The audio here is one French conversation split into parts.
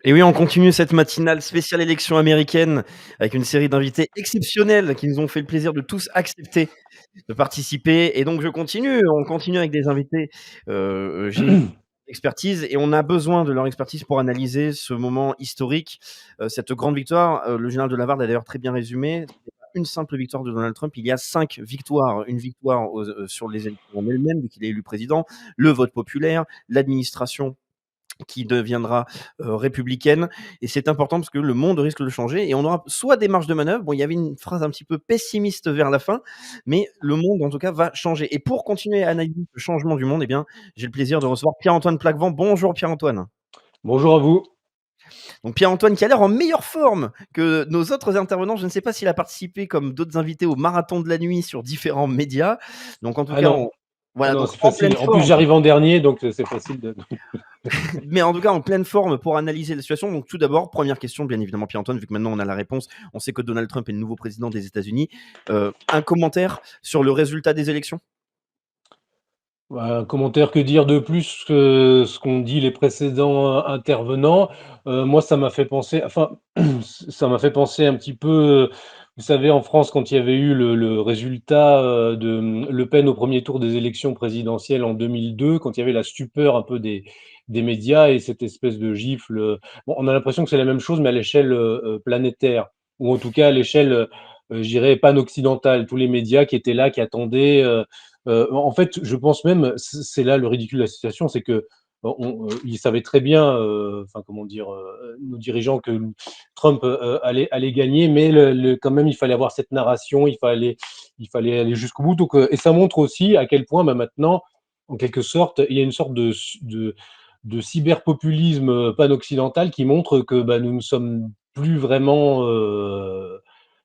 Et oui, on continue cette matinale spéciale élection américaine avec une série d'invités exceptionnels qui nous ont fait le plaisir de tous accepter de participer. Et donc on continue avec des invités géniaux d'expertise et on a besoin de leur expertise pour analyser ce moment historique, cette grande victoire. Le général de Lavarde a d'ailleurs très bien résumé. C'est pas une simple victoire de Donald Trump, il y a 5 victoires. Une victoire sur les élections en elles-mêmes, vu qu'il est élu président, le vote populaire, l'administration qui deviendra républicaine. Et c'est important parce que le monde risque de changer et on aura soit des marges de manœuvre. Bon, il y avait une phrase un petit peu pessimiste vers la fin, mais le monde en tout cas va changer. Et pour continuer à analyser le changement du monde, eh bien, j'ai le plaisir de recevoir Pierre-Antoine Plaquevent. Bonjour Pierre-Antoine. Bonjour à vous. Donc Pierre-Antoine qui a l'air en meilleure forme que nos autres intervenants. Je ne sais pas s'il a participé comme d'autres invités au marathon de la nuit sur différents médias. Donc en tout Ah cas, non, on ah voilà, non, donc c'est en pleine facile. En plus, forme. j'arrive en dernier, donc c'est facile de. Mais en tout cas, en pleine forme pour analyser la situation. Donc, tout d'abord, première question, bien évidemment, Pierre-Antoine, vu que maintenant on a la réponse, on sait que Donald Trump est le nouveau président des États-Unis. Un commentaire sur le résultat des élections? Bah, un commentaire, que dire de plus que ce qu'ont dit les précédents intervenants? Moi, ça m'a fait penser, enfin, ça m'a fait penser un petit peu, vous savez, en France, quand il y avait eu le résultat, de Le Pen au premier tour des élections présidentielles en 2002, quand il y avait la stupeur un peu des médias et cette espèce de gifle, bon, on a l'impression que c'est la même chose, mais à l'échelle, planétaire, ou en tout cas à l'échelle, je dirais pan-occidentale. Tous les médias qui étaient là, qui attendaient, en fait, je pense même, c'est là le ridicule de la situation, c'est que ils savaient très bien, enfin comment dire, nos dirigeants, que Trump allait gagner, mais quand même, il fallait avoir cette narration, il fallait aller jusqu'au bout. Donc, et ça montre aussi à quel point, bah, maintenant, en quelque sorte, il y a une sorte de cyberpopulisme pan-occidental qui montre que, bah, nous ne sommes plus vraiment,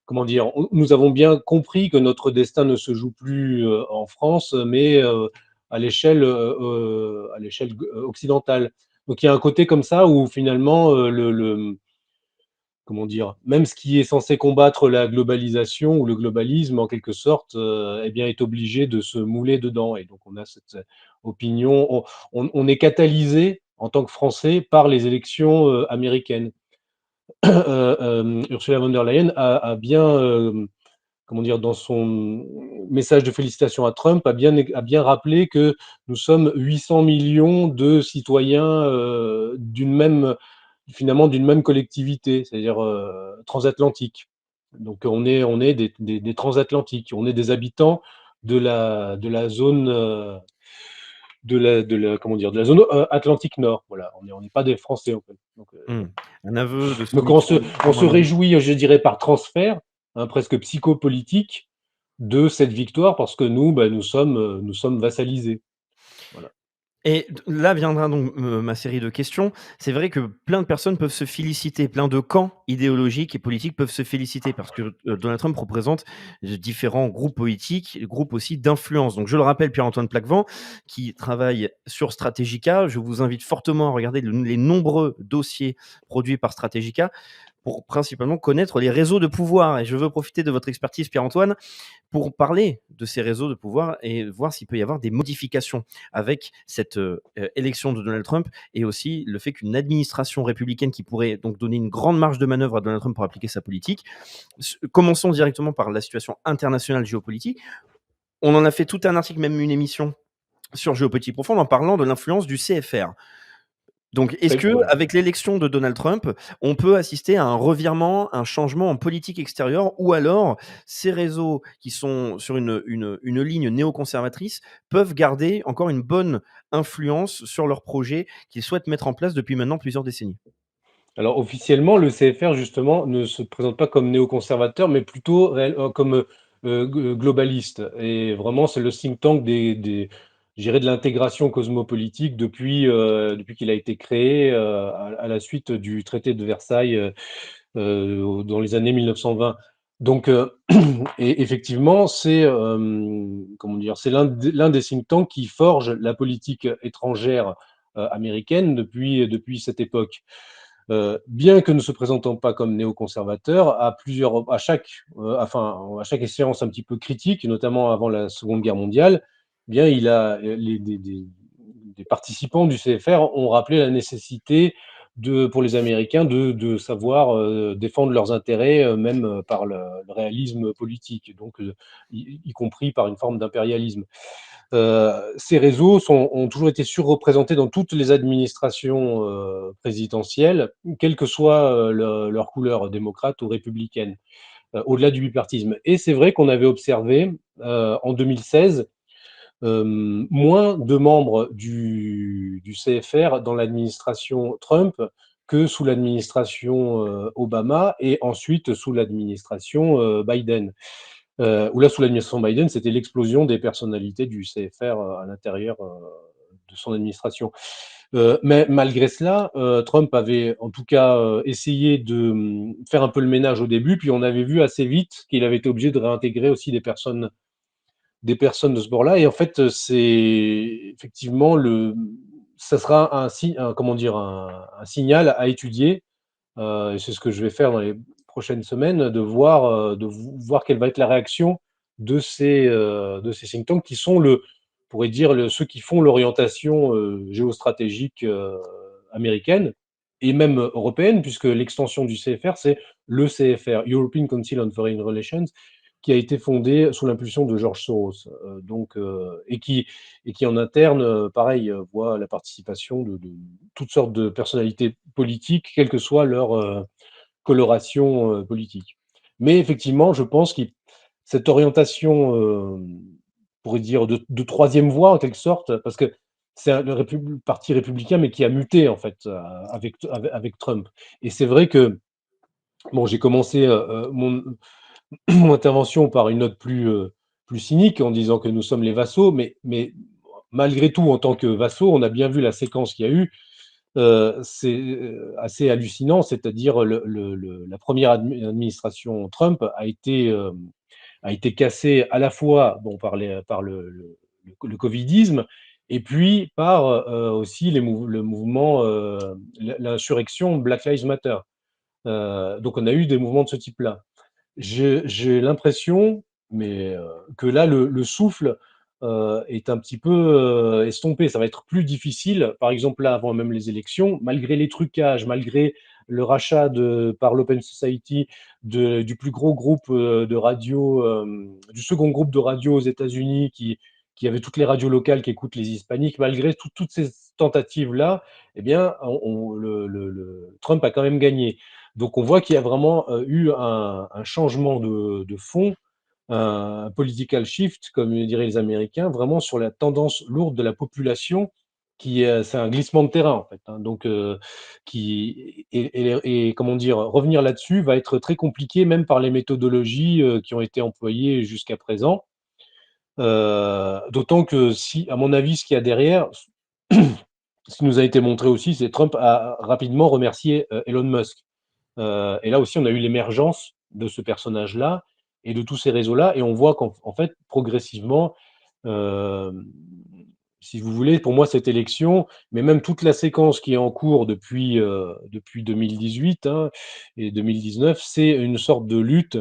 comment dire, nous avons bien compris que notre destin ne se joue plus en France, mais à l'échelle occidentale. Donc il y a un côté comme ça où finalement, comment dire, même ce qui est censé combattre la globalisation ou le globalisme en quelque sorte, eh bien, est obligé de se mouler dedans. Et donc on a cette opinion, on est catalysé en tant que Français par les élections américaines. Ursula von der Leyen a bien, comment dire, dans son message de félicitations à Trump, a bien rappelé que nous sommes 800 millions de citoyens, finalement, d'une même collectivité, c'est-à-dire transatlantique. Donc on est des transatlantiques, on est des habitants de la zone, comment dire, de la zone Atlantique Nord. Voilà, on n'est pas des Français en fait. Mmh. Un aveu de Donc on soumission se, de on se Royaume-Uni. réjouit, je dirais, par transfert, hein, presque psychopolitique, de cette victoire, parce que nous, bah, nous sommes vassalisés. Voilà. Et là viendra donc ma série de questions. C'est vrai que plein de personnes peuvent se féliciter, plein de camps idéologiques et politiques peuvent se féliciter parce que Donald Trump représente différents groupes politiques, groupes aussi d'influence. Donc je le rappelle, Pierre-Antoine Plaquevent, qui travaille sur Stratégica. Je vous invite fortement à regarder les nombreux dossiers produits par Stratégica pour principalement connaître les réseaux de pouvoir. Et je veux profiter de votre expertise, Pierre-Antoine, pour parler de ces réseaux de pouvoir et voir s'il peut y avoir des modifications avec cette élection de Donald Trump et aussi le fait qu'une administration républicaine qui pourrait donc donner une grande marge de manœuvre à Donald Trump pour appliquer sa politique. Commençons directement par la situation internationale géopolitique. On en a fait tout un article, même une émission sur Géopolitique Profonde en parlant de l'influence du CFR. Donc, est-ce que, Voilà. avec l'élection de Donald Trump, on peut assister à un revirement, un changement en politique extérieure, ou alors ces réseaux qui sont sur une ligne néoconservatrice peuvent garder encore une bonne influence sur leurs projets qu'ils souhaitent mettre en place depuis maintenant plusieurs décennies? Alors officiellement, le CFR justement ne se présente pas comme néoconservateur, mais plutôt comme globaliste. Et vraiment, c'est le think tank je dirais, de l'intégration cosmopolitique depuis qu'il a été créé à la suite du traité de Versailles dans les années 1920. Donc, et effectivement, comment dire, c'est l'un des think tanks qui forge la politique étrangère américaine depuis cette époque. Bien que ne se présentant pas comme néoconservateur, à chaque échéance un petit peu critique, notamment avant la Seconde Guerre mondiale, eh bien il a des participants du CFR ont rappelé la nécessité pour les Américains de savoir défendre leurs intérêts, même par le réalisme politique, donc y compris par une forme d'impérialisme. Ces réseaux ont toujours été surreprésentés dans toutes les administrations présidentielles, quelle que soit leur couleur, démocrate ou républicaine, au-delà du bipartisme. Et c'est vrai qu'on avait observé en 2016 moins de membres du CFR dans l'administration Trump que sous l'administration Obama et ensuite sous l'administration Biden. Où là, sous l'administration Biden, c'était l'explosion des personnalités du CFR à l'intérieur de son administration. Mais malgré cela, Trump avait en tout cas essayé de faire un peu le ménage au début, puis on avait vu assez vite qu'il avait été obligé de réintégrer aussi des personnes de ce bord-là. Et en fait, c'est effectivement ça sera comment dire, un signal à étudier. Et c'est ce que je vais faire dans les prochaines semaines, de voir quelle va être la réaction de ces think tanks qui sont on pourrait dire, ceux qui font l'orientation géostratégique américaine et même européenne, puisque l'extension du CFR, c'est le CFR, European Council on Foreign Relations, qui a été fondé sous l'impulsion de George Soros, et qui en interne, pareil, voit la participation de toutes sortes de personnalités politiques, quelle que soit leur coloration politique. Mais effectivement, je pense que cette orientation, on pourrait dire de troisième voie en quelque sorte, parce que c'est le parti républicain, mais qui a muté en fait avec Trump. Et c'est vrai que bon, j'ai commencé mon intervention par une note plus cynique en disant que nous sommes les vassaux, mais malgré tout, en tant que vassaux, on a bien vu la séquence qu'il y a eu. C'est assez hallucinant, c'est-à-dire la première administration Trump a été cassée à la fois bon, par le covidisme et puis par aussi le mouvement, l'insurrection Black Lives Matter. Donc on a eu des mouvements de ce type-là. J'ai l'impression, mais que là, le souffle est un petit peu estompé. Ça va être plus difficile. Par exemple, là, avant même les élections, malgré les trucages, malgré le rachat par l'Open Society du plus gros groupe de radio, du second groupe de radio aux États-Unis qui avait toutes les radios locales qui écoutent les hispaniques, malgré toutes ces tentatives-là, eh bien, Trump a quand même gagné. Donc on voit qu'il y a vraiment eu un changement de fond, un political shift, comme diraient les Américains, vraiment sur la tendance lourde de la population, c'est un glissement de terrain en fait, hein. Donc, et comment dire, revenir là-dessus va être très compliqué, même par les méthodologies qui ont été employées jusqu'à présent. D'autant que si, à mon avis, ce qu'il y a derrière, ce qui nous a été montré aussi, c'est Trump a rapidement remercié Elon Musk. Et là aussi, on a eu l'émergence de ce personnage-là et de tous ces réseaux-là, et on voit qu'en fait, progressivement, hem, si vous voulez, pour moi, cette élection, mais même toute la séquence qui est en cours depuis 2018, hein, et 2019, c'est une sorte de lutte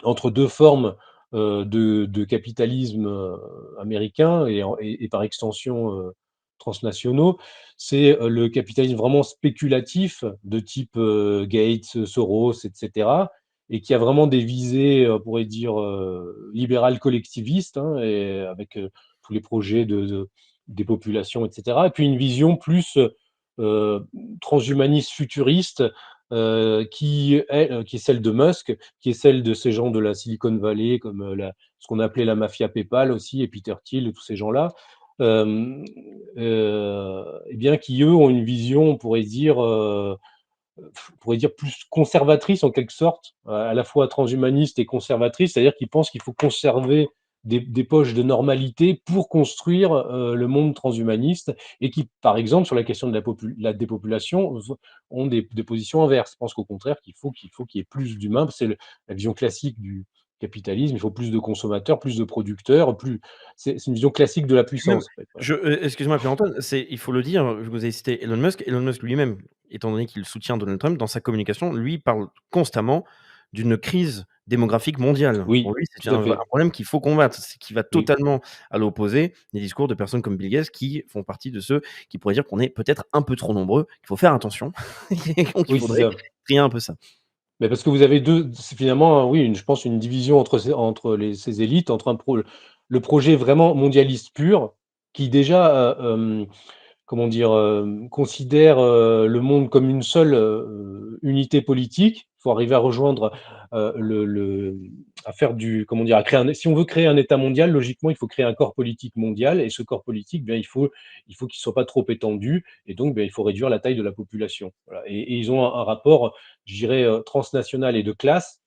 entre 2 formes de capitalisme américain et par extension transnationaux. C'est le capitalisme vraiment spéculatif de type Gates, Soros, et cetera, et qui a vraiment des visées, on pourrait dire libérales collectivistes, hein, et avec tous les projets des populations, et cetera. Et puis une vision plus heu, transhumaniste futuriste, qui est celle de Musk, qui est celle de ces gens de la Silicon Valley, comme ce qu'on appelait la mafia PayPal aussi, et Peter Thiel et tous ces gens-là, hem, et bien qui, eux, ont une vision, on pourrait dire plus conservatrice en quelque sorte, à la fois transhumaniste et conservatrice, c'est-à-dire qu'ils pensent qu'il faut conserver des poches de normalité pour construire le monde transhumaniste, et qui, par exemple, sur la question de la dépopulation, ont des positions inverses. Je pense qu'au contraire, qu'il y ait plus d'humains. C'est la vision classique du capitalisme. Il faut plus de consommateurs, plus de producteurs, c'est une vision classique de la Puis même, puissance, en fait, voilà. excuse-moi Pierre-Antoine, il faut le dire, vous avez cité Elon Musk. Elon Musk lui-même, étant donné qu'il soutient Donald Trump, dans sa communication, lui parle constamment d'une crise démographique mondiale. Pour Oui, lui, c'est tout à un fait. problème qu'il faut combattre, c'est qui va Oui, totalement à l'opposé des discours de personnes comme Bill Gates qui font partie de ceux qui pourraient dire qu'on est peut-être un peu trop nombreux, qu'il faut faire attention et donc il oui, c'est faudrait ça. trier un peu ça. Mais parce que vous avez 2, c'est finalement, oui, je pense une division ces élites, entre le projet vraiment mondialiste pur, qui déjà, comment dire? Considère, le monde comme une seule, unité politique. Il faut arriver à rejoindre, le à faire du comment dire? À créer un si on veut créer un État mondial, logiquement, il faut créer un corps politique mondial, et ce corps politique, bien, il faut qu'il soit pas trop étendu, et donc, il faut réduire la taille de la population. Voilà, et ils ont un rapport, je dirais, transnational et de classe,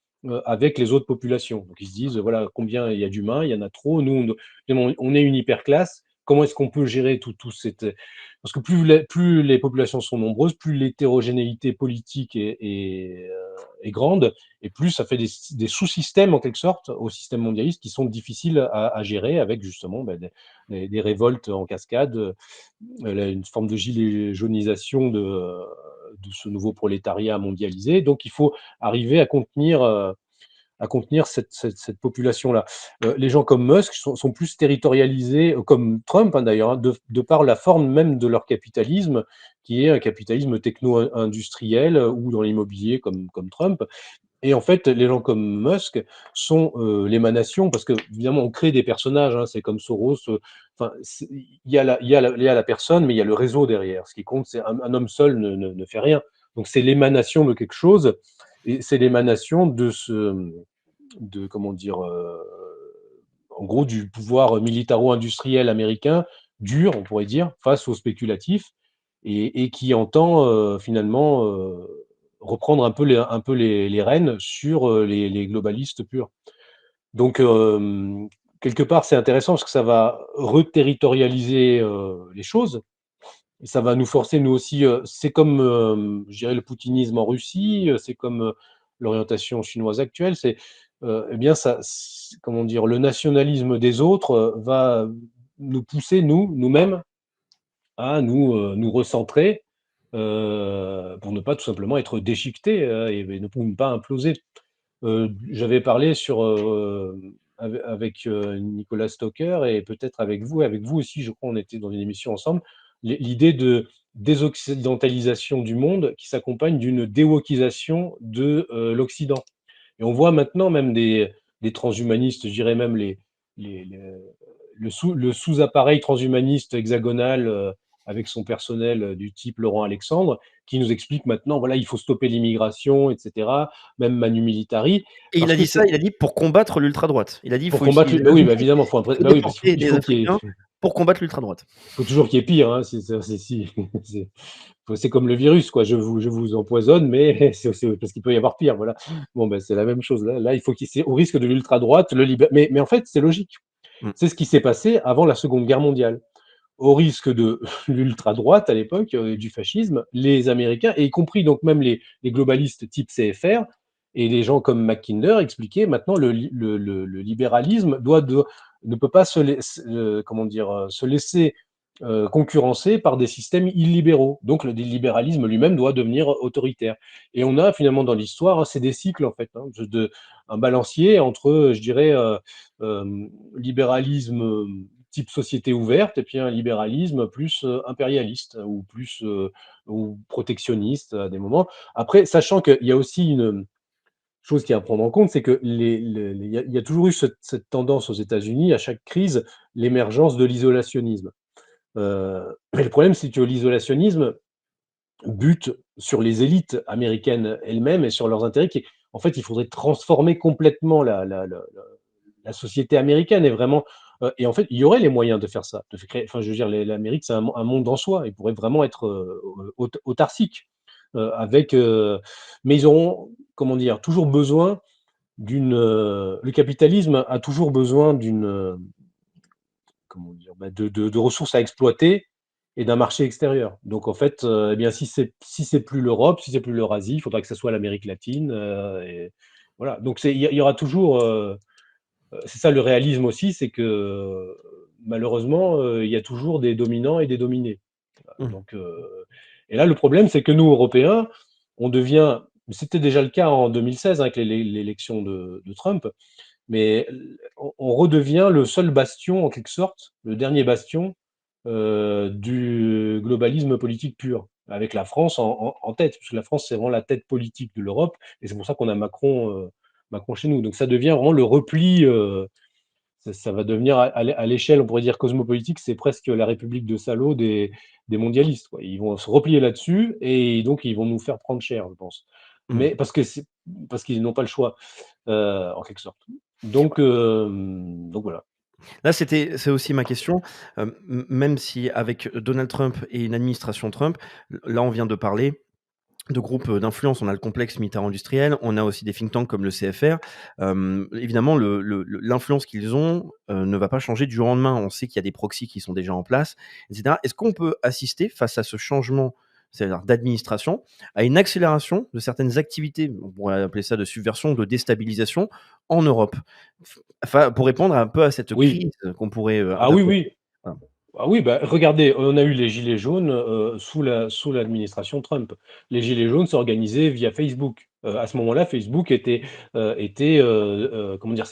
avec les autres populations. Donc ils se disent: «Voilà, combien il y a d'humains? Il y en a trop. Nous, on est une hyperclasse. Comment est-ce qu'on peut gérer tout cette, parce que plus les populations sont nombreuses, plus l'hétérogénéité politique est grande, et plus ça fait des sous-systèmes en quelque sorte au système mondialiste qui sont difficiles à gérer, avec justement, des révoltes en cascade, une forme de gilet jaunisation de ce nouveau prolétariat mondialisé. Donc il faut arriver à contenir cette population-là. Les gens comme Musk sont plus territorialisés, comme Trump, hein, d'ailleurs, hein, de par la forme même de leur capitalisme, qui est un capitalisme techno-industriel, ou dans l'immobilier comme Trump. Et en fait, les gens comme Musk sont, l'émanation, parce que évidemment on crée des personnages, hein, c'est comme Soros, enfin, il y a la personne, mais il y a le réseau derrière. Ce qui compte, c'est un homme seul ne fait rien. Donc c'est l'émanation de quelque chose, et c'est l'émanation de comment dire, en gros, du pouvoir militaro-industriel américain, dur, on pourrait dire, face aux spéculatifs, et qui entend, finalement, reprendre un peu les rênes sur, les globalistes purs. Donc, quelque part, c'est intéressant parce que ça va reterritorialiser, les choses, et ça va nous forcer, nous aussi, c'est comme, je dirais, le poutinisme en Russie, c'est comme, l'orientation chinoise actuelle, eh bien, ça comment dire? Le nationalisme des autres, va nous pousser, nous-mêmes, à nous recentrer, pour ne pas tout simplement être déchiquetés, et pour ne pas imploser. J'avais parlé avec Nicolas Stocker, et peut-être avec vous aussi, je crois, on était dans une émission ensemble, l'idée de désoccidentalisation du monde qui s'accompagne d'une déwokisation de, l'Occident. Et on voit maintenant même des transhumanistes, je dirais même les le sous-appareil transhumaniste hexagonal, avec son personnel, du type Laurent Alexandre, qui nous explique maintenant, voilà, il faut stopper l'immigration, et cetera, même Manu Militari, Et il parce a que dit ça, c'est il a dit pour combattre l'ultra-droite. Il a dit il pour faut combattre utiliser bah, le oui, nez, bah, évidemment, il faut bah, oui, parce qu'il faut déporter il des faut qu'il y ait Africains pour combattre l'ultra-droite. faut toujours qu'il y ait pire, hein, c'est si c'est c'est comme le virus, quoi. Je vous empoisonne, mais c'est parce qu'il peut y avoir pire, voilà. Bon, ben, c'est la même chose là. Là, il faut qu'il c'est au risque de l'ultra-droite, mais en fait, c'est logique. Mmh. C'est ce qui s'est passé avant la Seconde Guerre mondiale. Au risque de l'ultra-droite à l'époque, du fascisme, les Américains, et y compris donc même les globalistes type CFR, et les gens comme Mackinder expliquaient maintenant le libéralisme ne peut pas comment dire, se laisser, concurrencer par des systèmes illibéraux. Donc le libéralisme lui-même doit devenir autoritaire. Et on a finalement dans l'histoire, hein, c'est des cycles en fait, hein, un balancier entre, je dirais, libéralisme, type société ouverte, et puis un libéralisme plus, impérialiste, ou plus, ou protectionniste à des moments. Après, sachant qu'il y a aussi une chose qui est à prendre en compte, c'est que il y a toujours eu cette tendance aux États-Unis, à chaque crise, l'émergence de l'isolationnisme. Mais le problème, c'est que l'isolationnisme bute sur les élites américaines elles-mêmes et sur leurs intérêts, en fait, il faudrait transformer complètement la société américaine, et vraiment, et en fait, il y aurait les moyens de faire ça, de créer, enfin, je veux dire, l'Amérique, c'est un monde en soi. Il pourrait vraiment être, autarcique, avec, mais ils auront, comment dire, toujours besoin le capitalisme a toujours besoin comment dire? De ressources à exploiter et d'un marché extérieur. Donc en fait, eh bien, si c'est plus l'Europe, si c'est plus l'Eurasie, il faudra que ça soit l'Amérique latine, et voilà. Donc il y aura toujours, c'est ça le réalisme aussi, c'est que, malheureusement, il y a toujours des dominants et des dominés. Mmh. Donc, et là, le problème, c'est que nous, Européens, on devient mais c'était déjà le cas en 2016 avec l'élection de Trump. Mais on redevient le seul bastion, en quelque sorte, le dernier bastion, du globalisme politique pur, avec la France en tête, puisque la France, c'est vraiment la tête politique de l'Europe et c'est pour ça qu'on a Macron chez nous. Donc ça devient vraiment le repli, ça va devenir à l'échelle, on pourrait dire cosmopolitique, c'est presque la république de salauds des mondialistes, quoi. Ils vont se replier là-dessus et donc ils vont nous faire prendre cher, je pense. Mmh. Mais parce qu'ils n'ont pas le choix, en quelque sorte. Donc voilà. Là, c'est aussi ma question, même si avec Donald Trump et une administration Trump, là, on vient de parler de groupes, d'influence. On a le complexe militaro-industriel, on a aussi des think tanks comme le CFR. Évidemment, l'influence qu'ils ont, ne va pas changer du jour au lendemain. On sait qu'il y a des proxys qui sont déjà en place, et cetera. Est-ce qu'on peut assister face à ce changement, c'est-à-dire d'administration, à une accélération de certaines activités, on pourrait appeler ça de subversion, de déstabilisation en Europe? Enfin, pour répondre un peu à cette Oui. crise qu'on pourrait, Ah oui, interpréter. oui. Voilà. Ah oui, bah, regardez, on a eu les gilets jaunes, sous l'administration Trump. Les gilets jaunes s'organisaient via Facebook. À ce moment-là, Facebook comment dire?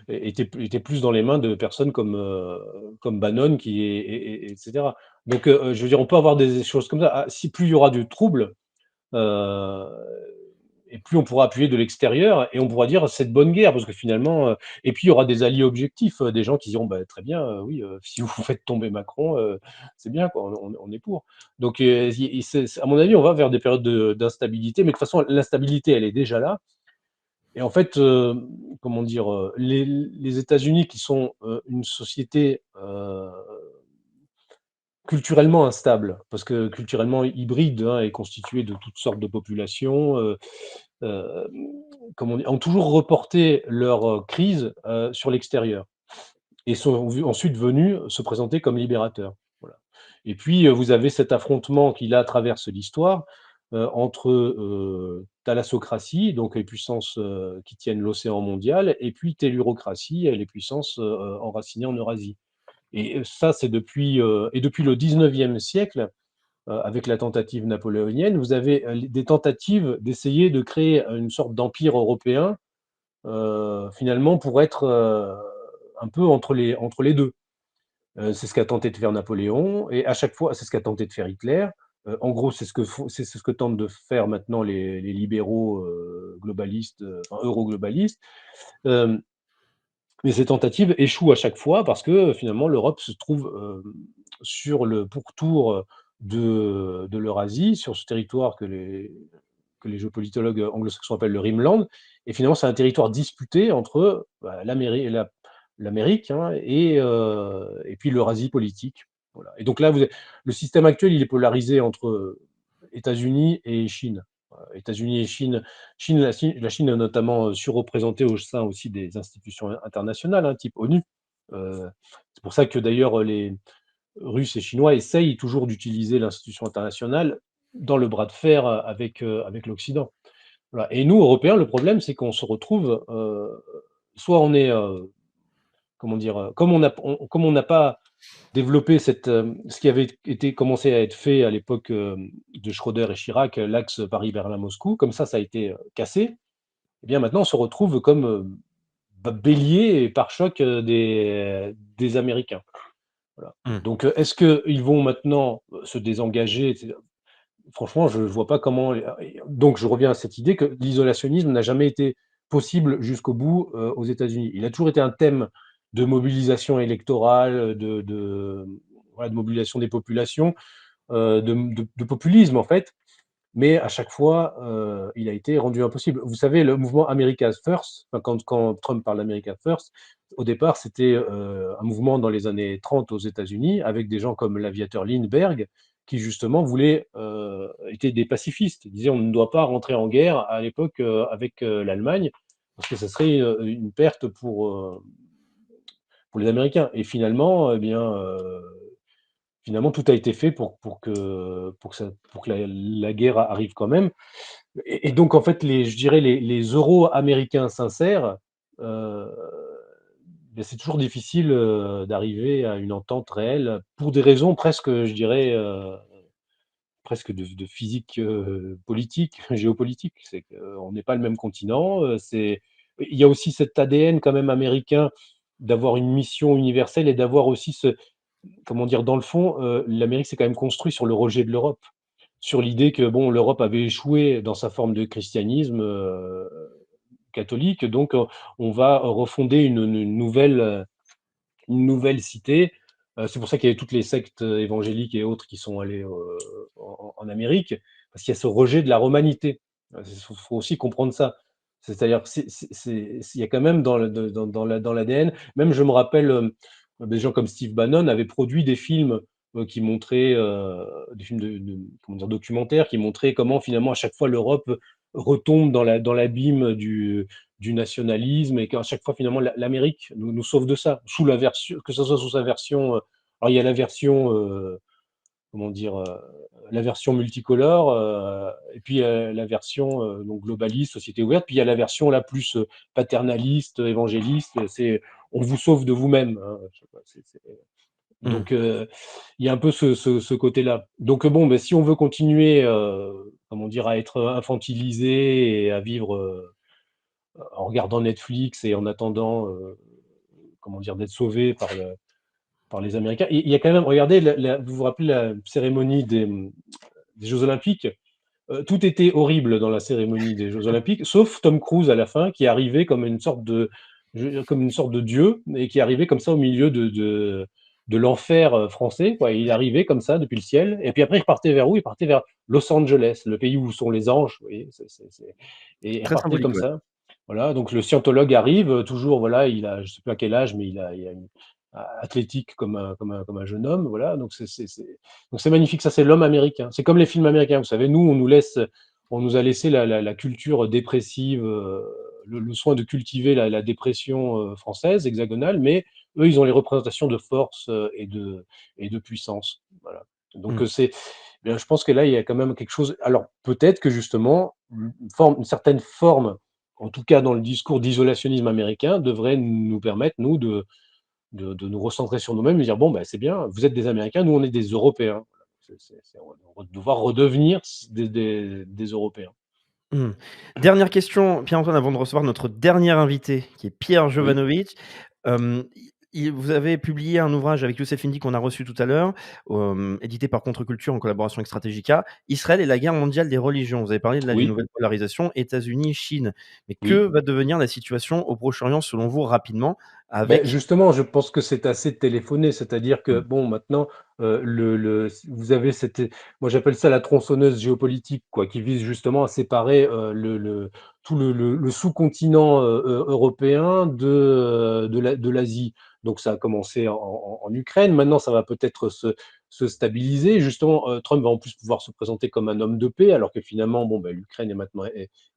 Était plus dans les mains de personnes comme Bannon qui et cetera. Donc, je veux dire, on peut avoir des choses comme ça. Ah, si plus il y aura du trouble, heu et plus on pourra appuyer de l'extérieur et on pourra dire: «C'est de bonne guerre» parce que finalement, et puis il y aura des alliés objectifs, des gens qui diront: «Bah, très bien, oui, si vous faites tomber Macron, c'est bien quoi, on est pour». Donc il c'est à mon avis, on va vers des périodes d'instabilité, mais de toute façon l'instabilité, elle est déjà là et en fait, comment dire? Les États-Unis qui sont, une société, culturellement instable, parce que culturellement hybride, hein, et constituée de toutes sortes de populations, hem, comment dire? Ont toujours reporté leur, crise, sur l'extérieur et sont ensuite venus se présenter comme libérateurs. Voilà et puis, vous avez cet affrontement qui là traverse l'histoire, entre, thalassocratie, donc les puissances, qui tiennent l'océan mondial et puis tellurocratie, les puissances, enracinées en Eurasie et ça c'est depuis le 19e siècle, avec la tentative napoléonienne, vous avez, des tentatives d'essayer de créer une sorte d'empire européen, finalement pour être, un peu entre les 2. C'est ce qu'a tenté de faire Napoléon et à chaque fois c'est ce qu'a tenté de faire Hitler. En gros, c'est ce que tentent de faire maintenant les libéraux, globalistes, enfin euroglobalistes. Hem, mais ces tentatives échouent à chaque fois parce que, finalement l'Europe se trouve, sur le pourtour, de l'Eurasie, sur ce territoire que les géopolitologues anglo-saxons appellent le Rhineland et finalement, c'est un territoire disputé entre, bah, l'Amérique, hein, et puis l'Eurasie politique. Voilà et donc là, le système actuel, il est polarisé entre, États-Unis et Chine. États-Unis et Chine est notamment, surreprésentée au sein aussi des institutions internationales, hein, type ONU. C'est pour ça que d'ailleurs, les Russes et Chinois essayent toujours d'utiliser l'institution internationale dans le bras de fer, avec l'Occident. Voilà et nous, Européens, le problème, c'est qu'on se retrouve, soit on est, comment dire? Comme on n'a pas développé ce qui avait été commencé à être fait à l'époque, de Schröder et Chirac, l'axe Paris-Berlin-Moscou, comme ça a été, cassé et bien maintenant on se retrouve comme, bélier et pare-choc, des Américains. Voilà. Mmh. Donc, est-ce qu'ils vont maintenant, se désengager et cetera? Franchement, je ne vois pas comment et donc je reviens à cette idée que l'isolationnisme n'a jamais été possible jusqu'au bout, aux États-Unis. Il a toujours été un thème de mobilisation électorale, voilà, de mobilisation des populations, de populisme, en fait, mais à chaque fois, il a été rendu impossible. Vous savez, le mouvement America First, enfin, quand Trump parle d'America First, au départ, c'était, un mouvement dans les années 30 aux États-Unis avec des gens comme l'aviateur Lindbergh qui justement étaient des pacifistes. Ils disaient: «On ne doit pas rentrer en guerre à l'époque, avec, l'Allemagne parce que ça serait, une perte pour les Américains» et finalement, eh bien, finalement tout a été fait pour que la guerre arrive quand même et donc en fait, je dirais les Euro-Américains sincères, heu, beh, c'est toujours difficile, d'arriver à une entente réelle pour des raisons presque, je dirais, presque de physique, politique, géopolitique. C'est qu'on n'est pas le même continent, c'est il y a aussi cet ADN quand même américain d'avoir une mission universelle et d'avoir aussi ce comment dire? Dans le fond, l'Amérique s'est quand même construit sur le rejet de l'Europe, sur l'idée que bon, l'Europe avait échoué dans sa forme de christianisme, catholique, donc on va refonder une nouvelle cité. C'est pour ça qu'il y avait toutes les sectes évangéliques et autres qui sont allées en Amérique, parce qu'il y a ce rejet de la romanité. Il faut aussi comprendre ça. C'est-à-dire que il y a quand même dans l'ADN, même je me rappelle, des gens comme Steve Bannon avaient produit des films qui montraient, des films comment dire, documentaires, qui montraient comment finalement à chaque fois l'Europe retombe dans l'abîme du nationalisme et qu'à chaque fois finalement l'Amérique nous sauve de ça, sous la version que ce soit sous sa version, alors il y a la version, comment dire? La version multicolore, et puis, la version, donc globaliste, société ouverte, puis il y a la version la plus, paternaliste, évangéliste, c'est: «On vous sauve de vous-même», hein, je sais pas, c'est Mmh. donc il y a un peu ce côté-là. Donc bon, beh, si on veut continuer, comment dire? À être infantilisé et à vivre, en regardant Netflix et en attendant, comment dire? D'être sauvé par les Américains. Et il y a quand même regardez vous vous rappelez la cérémonie des Jeux olympiques? Tout était horrible dans la cérémonie des Jeux olympiques, sauf Tom Cruise à la fin qui est arrivé comme une sorte de comme une sorte de dieu et qui est arrivé comme ça au milieu de l'enfer, français, quoi. Il est arrivé comme ça depuis le ciel et puis après il repartait vers où? Il partait vers Los Angeles, le pays où sont les anges, vous voyez? Et il Très repartait symbolique, comme ouais. ça. Voilà, donc le scientologue arrive, toujours voilà, il a je sais plus à quel âge, mais il a une athlétique comme un jeune homme, voilà, donc c'est magnifique, ça c'est l'homme américain. C'est comme les films américains, vous savez, nous on nous a laissé la culture dépressive, le soin de cultiver la dépression, française, hexagonale, mais eux, ils ont les représentations de force, et de puissance. Voilà. Donc, Mmh. bien, je pense que là, il y a quand même quelque chose alors peut-être que justement, une certaine forme, en tout cas dans le discours d'isolationnisme américain, devrait nous permettre, nous, de nous recentrer sur nous-mêmes et dire: «Bon, bah, c'est bien, vous êtes des Américains, nous, on est des Européens». Voilà. On va devoir redevenir des Européens. Mmh. Dernière question, Pierre-Antoine, avant de recevoir notre dernier invité, qui est Pierre Oui, Jovanovic. Vous avez publié un ouvrage avec Youssef Indy qu'on a reçu tout à l'heure, édité par Contre-Culture en collaboration avec Stratégica, Israël et la guerre mondiale des religions. Vous avez parlé de là d'une oui, nouvelle polarisation, États-Unis-Chine. Mais que oui. va devenir la situation au Proche-Orient selon vous rapidement Beh, avec justement, je pense que c'est assez téléphoné, c'est-à-dire que, mmh, bon, maintenant, vous avez cette moi, j'appelle ça la tronçonneuse géopolitique, quoi, qui vise justement à séparer, tout le sous-continent, européen de l'Asie. Donc ça a commencé en Ukraine, maintenant ça va peut-être se stabiliser. Justement, Trump va en plus pouvoir se présenter comme un homme de paix, alors que finalement, bon, bah, l'Ukraine est maintenant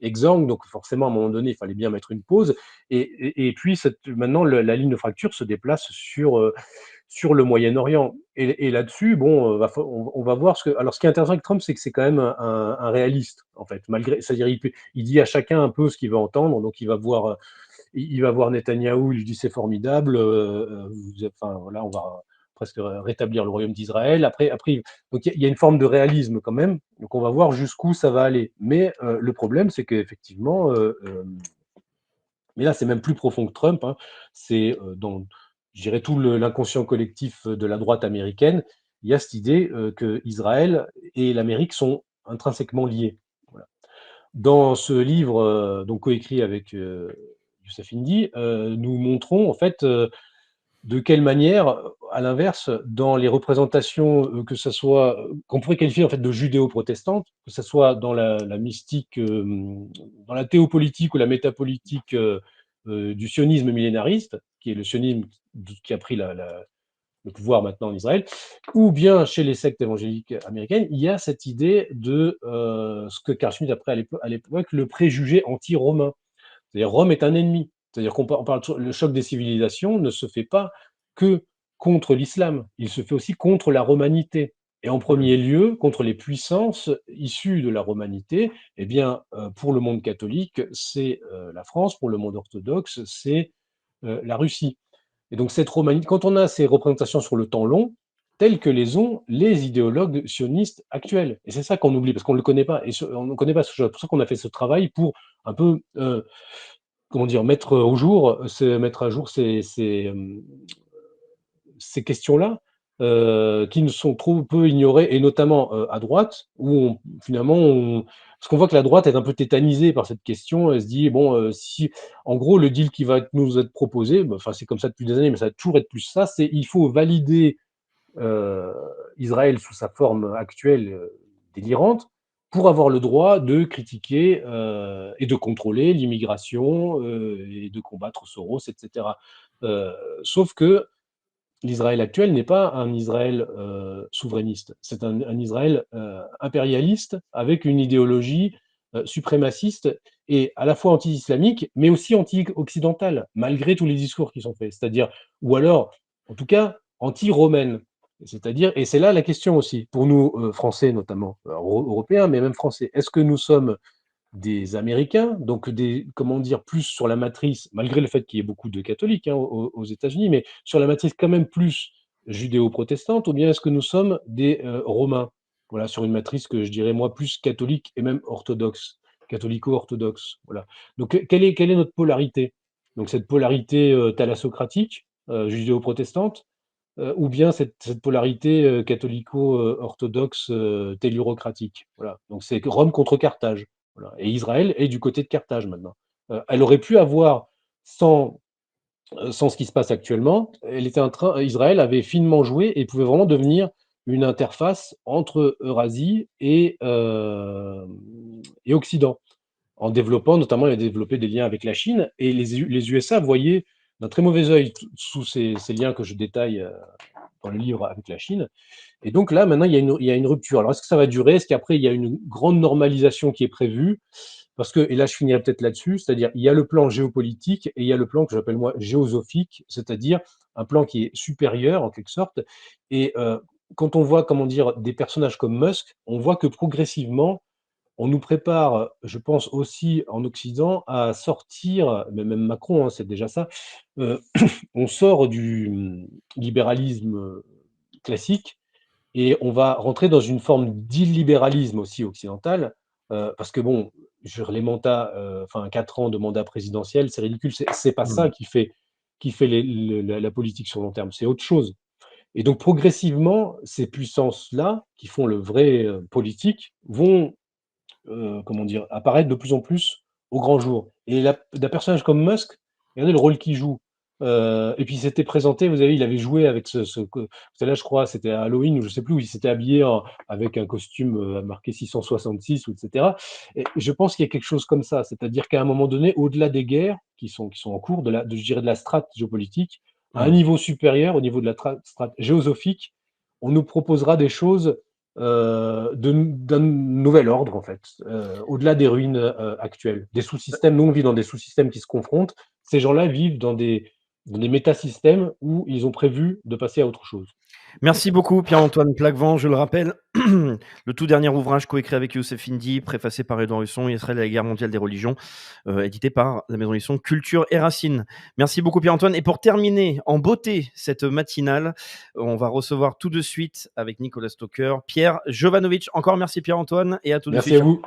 exsangue, donc forcément, à un moment donné, il fallait bien mettre une pause. Et puis maintenant la ligne de fracture se déplace sur le Moyen-Orient et là-dessus, bon, on va voir ce qui est intéressant avec Trump, c'est que c'est quand même un réaliste, en fait, malgré c'est-à-dire il dit à chacun un peu ce qu'il veut entendre, donc il va voir Netanyahou, il lui dit: «C'est formidable, enfin voilà, on va presque rétablir le royaume d'Israël». Après donc il y a une forme de réalisme quand même, donc on va voir jusqu'où ça va aller. Mais le problème, c'est qu'effectivement, mais là, c'est même plus profond que Trump, hein. C'est, dans, je dirais, tout l'inconscient collectif de la droite américaine. Il y a cette idée, qu'Israël et l'Amérique sont intrinsèquement liés. Voilà. Dans ce livre, donc coécrit avec, Youssef Indy, nous montrons en fait, de quelle manière, à l'inverse, dans les représentations, que ça soit, qu'on pourrait qualifier en fait de judéo-protestantes, que ça soit dans la mystique, dans la théopolitique ou la métapolitique, du sionisme millénariste, qui est le sionisme qui a pris le pouvoir maintenant en Israël, ou bien chez les sectes évangéliques américaines, il y a cette idée de, ce que Carl Schmitt appelait à l'époque le préjugé anti-romain. C'est-à-dire Rome est un ennemi. C'est-à-dire on parle toujours le choc des civilisations ne se fait pas que contre l'islam, il se fait aussi contre la romanité et en mmh, premier lieu contre les puissances issues de la romanité. Eh bien, pour le monde catholique, c'est, la France, pour le monde orthodoxe, c'est, la Russie et donc cette romanité quand on a ces représentations sur le temps long, telles que les ont les idéologues sionistes actuels. Et c'est ça qu'on oublie, parce qu'on ne le connaît pas. On ne connaît pas ce genre. C'est pour ça qu'on a fait ce travail pour un peu, comment dire, mettre à jour ces questions-là, qui ne sont trop peu ignorées, et notamment à droite, où parce qu'on voit que la droite est un peu tétanisée par cette question. Elle se dit, bon, si, en gros, le deal qui va nous être proposé, bah, enfin, c'est comme ça depuis des années, mais ça va toujours être plus ça, c'est il faut valider euh, Israël sous sa forme actuelle délirante pour avoir le droit de critiquer et de contrôler l'immigration et de combattre Soros, etc. Euh, Sauf que l'Israël actuel n'est pas un Israël souverainiste, c'est un Israël impérialiste avec une idéologie suprémaciste et à la fois anti-islamique, mais aussi anti-occidentale, malgré tous les discours qui sont faits. C'est-à-dire, ou alors, en tout cas, anti-romaine. C'est-à-dire, et c'est là la question aussi, pour nous, Français notamment, Européens, mais même Français, est-ce que nous sommes des Américains, donc comment dire, plus sur la matrice, malgré le fait qu'il y ait beaucoup de catholiques, hein, aux États-Unis, mais sur la matrice quand même plus judéo-protestante, ou bien est-ce que nous sommes des Romains? Voilà, sur une matrice que je dirais moi plus catholique et même orthodoxe, catholico-orthodoxe. Voilà. Donc quelle est notre polarité? Donc cette polarité thalassocratique, judéo-protestante, ou bien cette polarité catholico-orthodoxe tellurocratique. Voilà. Donc c'est Rome contre Carthage. Voilà. Et Israël est du côté de Carthage maintenant. Elle aurait pu avoir, sans ce qui se passe actuellement, Israël avait finement joué et pouvait vraiment devenir une interface entre Eurasie et Occident, en développant, notamment, il a développé des liens avec la Chine, et les USA voyaient d'un très mauvais œil sous ces liens que je détaille dans le livre avec la Chine. Et donc là, maintenant, il y a une rupture. Alors, est-ce que ça va durer? Est-ce qu'après, il y a une grande normalisation qui est prévue? Parce que, et là, je finirai peut-être là-dessus, c'est-à-dire, il y a le plan géopolitique et il y a le plan que j'appelle moi géosophique, c'est-à-dire un plan qui est supérieur, en quelque sorte. Et quand on voit, comment dire, des personnages comme Musk, on voit que progressivement, on nous prépare, je pense aussi en Occident, à sortir, mais même Macron, hein, c'est déjà ça, euh, on sort du libéralisme classique et on va rentrer dans une forme d'illibéralisme aussi occidental, parce que bon, les mandats, enfin 4 ans de mandat présidentiel, c'est ridicule, c'est pas ça Mmh. qui fait la politique sur long terme, c'est autre chose. Et donc progressivement, ces puissances-là, qui font le vrai politique, vont comment dire, apparaître de plus en plus au grand jour. Et d'un personnage comme Musk, regardez le rôle qu'il joue. Et puis il s'était présenté, vous savez, il avait joué avec là, je crois, c'était à Halloween ou je sais plus, où il s'était habillé avec un costume marqué 666 ou etc. Et je pense qu'il y a quelque chose comme ça, c'est-à-dire qu'à un moment donné, au-delà des guerres qui sont en cours, je dirais de la strate géopolitique, à un Mmh. niveau supérieur, au niveau de la strate géosophique, on nous proposera des choses d'un nouvel ordre, en fait, au-delà des ruines actuelles, des sous-systèmes. Nous, on vit dans des sous-systèmes qui se confrontent. Ces gens-là vivent dans des métasystèmes où ils ont prévu de passer à autre chose. Merci beaucoup Pierre-Antoine Plaquevent, je le rappelle, le tout dernier ouvrage coécrit avec Youssef Indy, préfacé par Édouard Husson, Israël et la guerre mondiale des religions, édité par la maison d'édition Culture et Racines. Merci beaucoup Pierre-Antoine. Et pour terminer en beauté cette matinale, on va recevoir tout de suite avec Nicolas Stoker, Pierre Jovanovic. Encore merci Pierre-Antoine et à tout de Merci suite. à vous.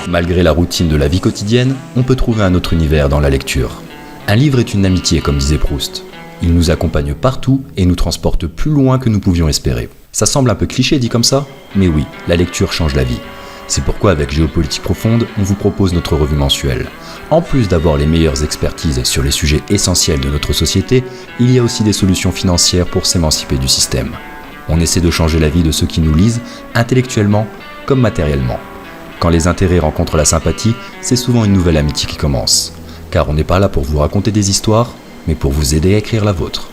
Malgré la routine de la vie quotidienne, on peut trouver un autre univers dans la lecture. Un livre est une amitié, comme disait Proust. Il nous accompagne partout et nous transporte plus loin que nous pouvions espérer. Ça semble un peu cliché dit comme ça, mais oui, la lecture change la vie. C'est pourquoi avec Géopolitique Profonde, on vous propose notre revue mensuelle. En plus d'avoir les meilleures expertises sur les sujets essentiels de notre société, il y a aussi des solutions financières pour s'émanciper du système. On essaie de changer la vie de ceux qui nous lisent, intellectuellement comme matériellement. Quand les intérêts rencontrent la sympathie, c'est souvent une nouvelle amitié qui commence. Car on n'est pas là pour vous raconter des histoires, mais pour vous aider à écrire la vôtre.